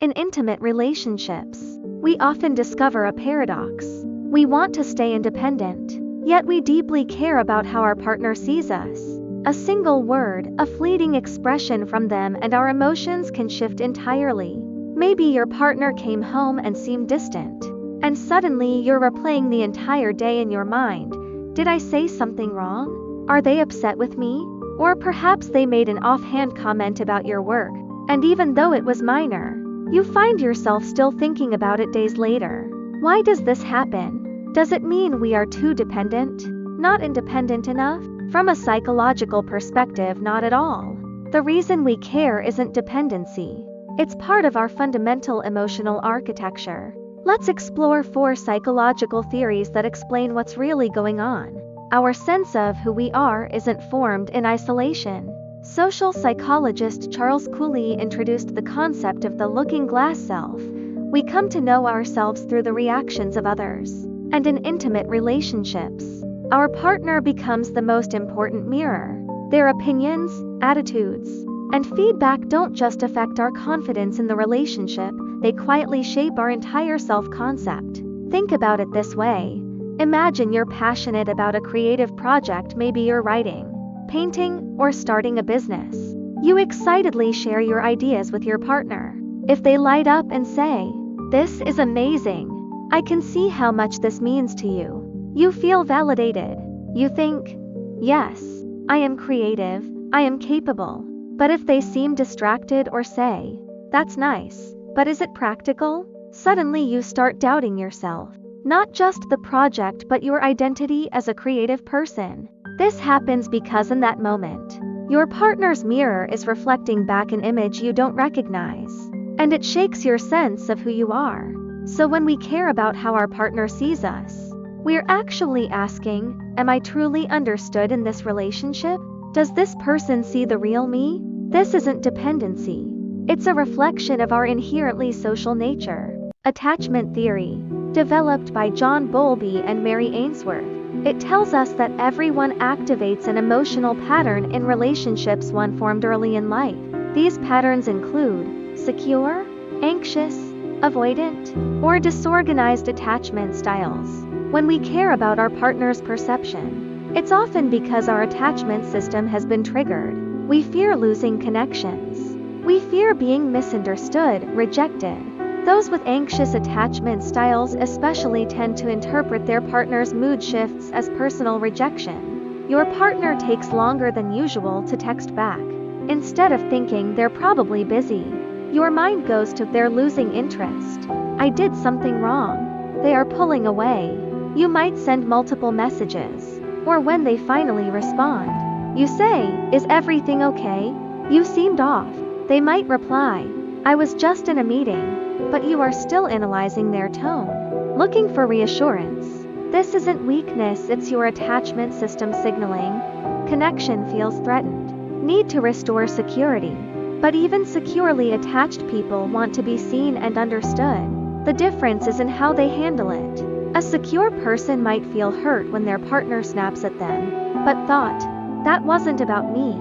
In intimate relationships, we often discover a paradox. We want to stay independent, yet we deeply care about how our partner sees us. A single word, a fleeting expression from them, and our emotions can shift entirely. Maybe your partner came home and seemed distant, and suddenly you're replaying the entire day in your mind. Did I say something wrong? Are they upset with me? Or perhaps they made an offhand comment about your work, and even though it was minor, you find yourself still thinking about it days later. Why does this happen? Does it mean we are too dependent? Not independent enough? From a psychological perspective, not at all. The reason we care isn't dependency. It's part of our fundamental emotional architecture. Let's explore 4 psychological theories that explain what's really going on. Our sense of who we are isn't formed in isolation. Social psychologist Charles Cooley introduced the concept of the looking glass self. We come to know ourselves through the reactions of others. And in intimate relationships, our partner becomes the most important mirror. Their opinions, attitudes, and feedback don't just affect our confidence in the relationship, they quietly shape our entire self-concept. Think about it this way. Imagine you're passionate about a creative project, maybe you're writing, painting, or starting a business. You excitedly share your ideas with your partner. If they light up and say, "This is amazing. I can see how much this means to you," you feel validated. You think, "Yes, I am creative, I am capable." But if they seem distracted or say, "That's nice, but is it practical?" suddenly you start doubting yourself. Not just the project but your identity as a creative person. This happens because in that moment, your partner's mirror is reflecting back an image you don't recognize, and it shakes your sense of who you are. So when we care about how our partner sees us, we're actually asking, am I truly understood in this relationship? Does this person see the real me? This isn't dependency. It's a reflection of our inherently social nature. Attachment theory, developed by John Bowlby and Mary Ainsworth. It tells us that everyone activates an emotional pattern in relationships one formed early in life. These patterns include secure, anxious, avoidant, or disorganized attachment styles. When we care about our partner's perception, it's often because our attachment system has been triggered. We fear losing connections. We fear being misunderstood, rejected. Those with anxious attachment styles especially tend to interpret their partner's mood shifts as personal rejection. Your partner takes longer than usual to text back. Instead of thinking they're probably busy, your mind goes to they're losing interest. I did something wrong. They are pulling away. You might send multiple messages. Or when they finally respond, you say, "Is everything okay? You seemed off." They might reply, "I was just in a meeting." But you are still analyzing their tone, looking for reassurance. This isn't weakness, it's your attachment system signaling. Connection feels threatened. Need to restore security. But even securely attached people want to be seen and understood. The difference is in how they handle it. A secure person might feel hurt when their partner snaps at them, but thought, "That wasn't about me."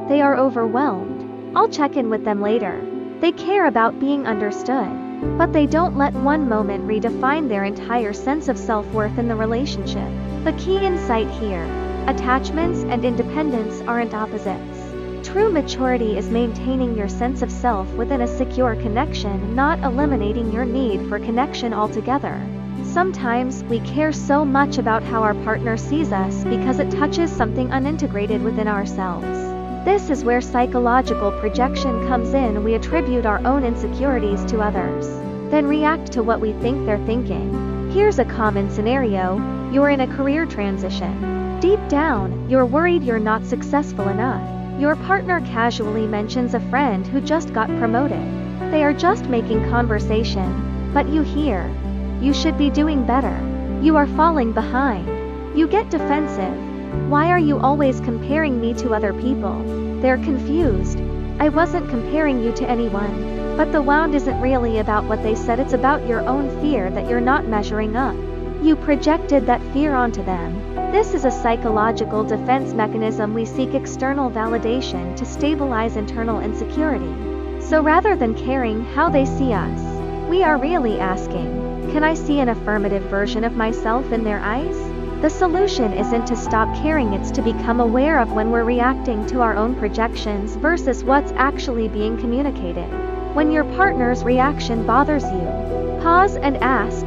They are overwhelmed. "I'll check in with them later." They care about being understood, but they don't let one moment redefine their entire sense of self-worth in the relationship. The key insight here: attachments and independence aren't opposites. True maturity is maintaining your sense of self within a secure connection, not eliminating your need for connection altogether. Sometimes we care so much about how our partner sees us because it touches something unintegrated within ourselves. This is where psychological projection comes in. We attribute our own insecurities to others, then react to what we think they're thinking. Here's a common scenario: you're in a career transition. Deep down, you're worried you're not successful enough. Your partner casually mentions a friend who just got promoted. They are just making conversation, but you hear, "You should be doing better. You are falling behind." You get defensive. "Why are you always comparing me to other people?" They're confused. "I wasn't comparing you to anyone." But the wound isn't really about what they said, it's about your own fear that you're not measuring up. You projected that fear onto them. This is a psychological defense mechanism. We seek external validation to stabilize internal insecurity. So rather than caring how they see us, we are really asking, can I see an affirmative version of myself in their eyes? The solution isn't to stop caring, it's to become aware of when we're reacting to our own projections versus what's actually being communicated. When your partner's reaction bothers you, pause and ask,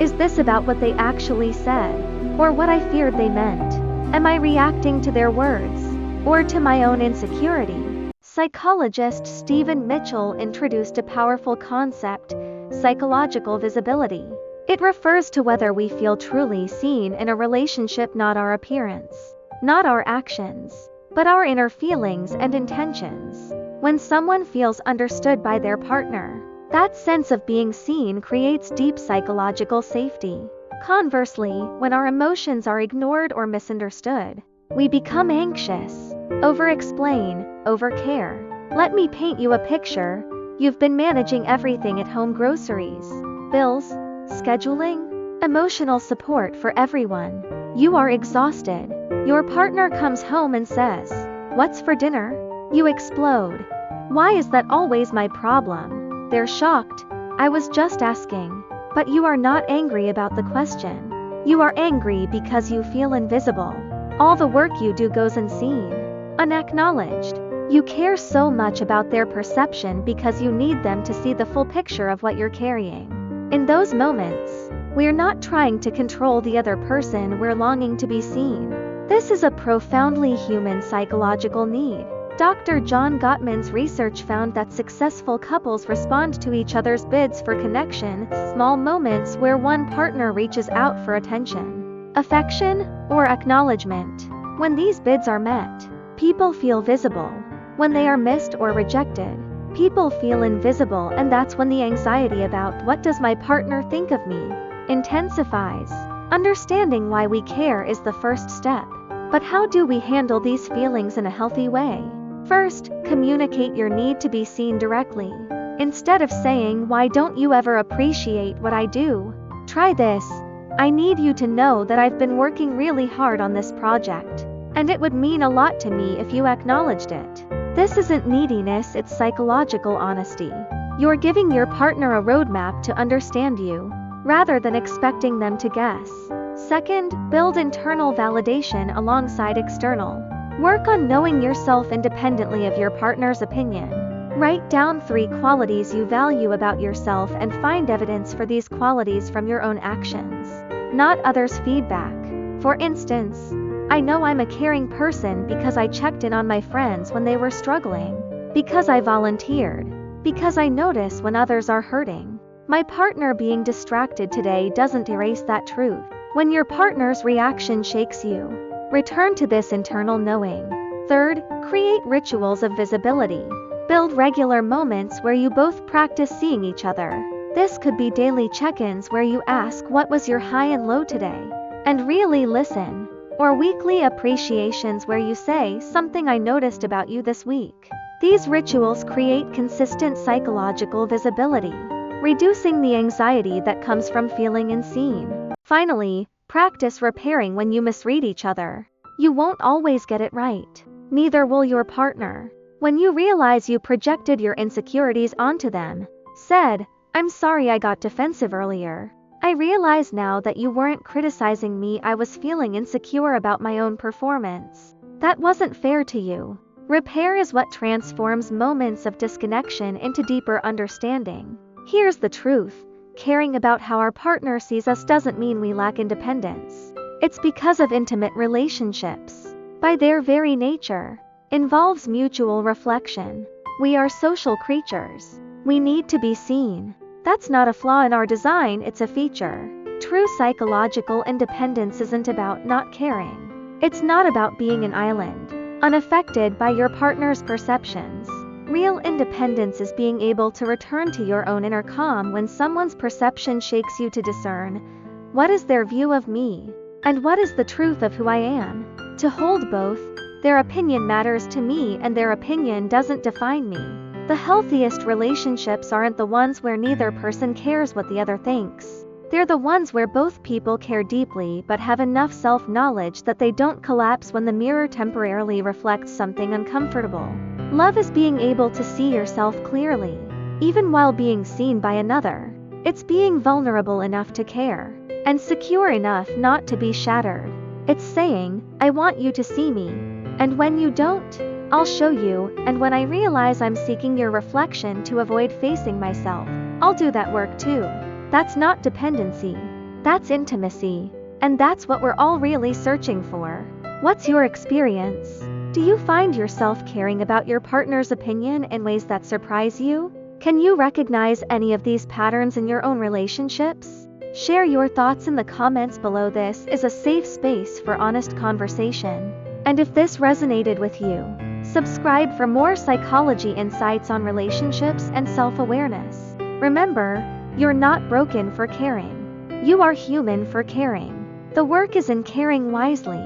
is this about what they actually said, or what I feared they meant? Am I reacting to their words, or to my own insecurity? Psychologist Stephen Mitchell introduced a powerful concept, psychological visibility. It refers to whether we feel truly seen in a relationship, not our appearance, not our actions, but our inner feelings and intentions. When someone feels understood by their partner, that sense of being seen creates deep psychological safety. Conversely, when our emotions are ignored or misunderstood, we become anxious, over-explain, over-care. Let me paint you a picture. You've been managing everything at home: groceries, bills, scheduling, emotional support for everyone. You are exhausted. Your partner comes home and says, "What's for dinner?" You explode. "Why is that always my problem?" They're shocked. "I was just asking." But you are not angry about the question. You are angry because you feel invisible. All the work you do goes unseen, unacknowledged. You care so much about their perception because you need them to see the full picture of what you're carrying. In those moments, we're not trying to control the other person, we're longing to be seen. This is a profoundly human psychological need. Dr. John Gottman's research found that successful couples respond to each other's bids for connection, small moments where one partner reaches out for attention, affection, or acknowledgement. When these bids are met, people feel visible. When they are missed or rejected, people feel invisible, and that's when the anxiety about "what does my partner think of me?" intensifies. Understanding why we care is the first step. But how do we handle these feelings in a healthy way? First, communicate your need to be seen directly. Instead of saying, "Why don't you ever appreciate what I do?" try this: "I need you to know that I've been working really hard on this project, and it would mean a lot to me if you acknowledged it." This isn't neediness, it's psychological honesty. You're giving your partner a roadmap to understand you, rather than expecting them to guess. Second, build internal validation alongside external. Work on knowing yourself independently of your partner's opinion. Write down 3 qualities you value about yourself and find evidence for these qualities from your own actions, not others' feedback. For instance, I know I'm a caring person because I checked in on my friends when they were struggling, because I volunteered, because I notice when others are hurting. My partner being distracted today doesn't erase that truth. When your partner's reaction shakes you, return to this internal knowing. Third, create rituals of visibility. Build regular moments where you both practice seeing each other. This could be daily check-ins where you ask, "What was your high and low today?" and really listen. Or weekly appreciations where you say, "Something I noticed about you this week." These rituals create consistent psychological visibility, reducing the anxiety that comes from feeling unseen. Finally, practice repairing when you misread each other. You won't always get it right. Neither will your partner. When you realize you projected your insecurities onto them, said, "I'm sorry I got defensive earlier. I realize now that you weren't criticizing me, I was feeling insecure about my own performance. That wasn't fair to you." Repair is what transforms moments of disconnection into deeper understanding. Here's the truth: caring about how our partner sees us doesn't mean we lack independence. It's because of intimate relationships, by their very nature, involves mutual reflection. We are social creatures. We need to be seen. That's not a flaw in our design, it's a feature. True psychological independence isn't about not caring. It's not about being an island, unaffected by your partner's perceptions. Real independence is being able to return to your own inner calm when someone's perception shakes you, to discern, what is their view of me, and what is the truth of who I am? To hold both, their opinion matters to me and their opinion doesn't define me. The healthiest relationships aren't the ones where neither person cares what the other thinks. They're the ones where both people care deeply but have enough self-knowledge that they don't collapse when the mirror temporarily reflects something uncomfortable. Love is being able to see yourself clearly, even while being seen by another. It's being vulnerable enough to care, and secure enough not to be shattered. It's saying, I want you to see me. And when you don't, I'll show you, and when I realize I'm seeking your reflection to avoid facing myself, I'll do that work too. That's not dependency. That's intimacy. And that's what we're all really searching for. What's your experience? Do you find yourself caring about your partner's opinion in ways that surprise you? Can you recognize any of these patterns in your own relationships? Share your thoughts in the comments below. This is a safe space for honest conversation. And if this resonated with you, subscribe for more psychology insights on relationships and self-awareness. Remember, you're not broken for caring. You are human for caring. The work is in caring wisely.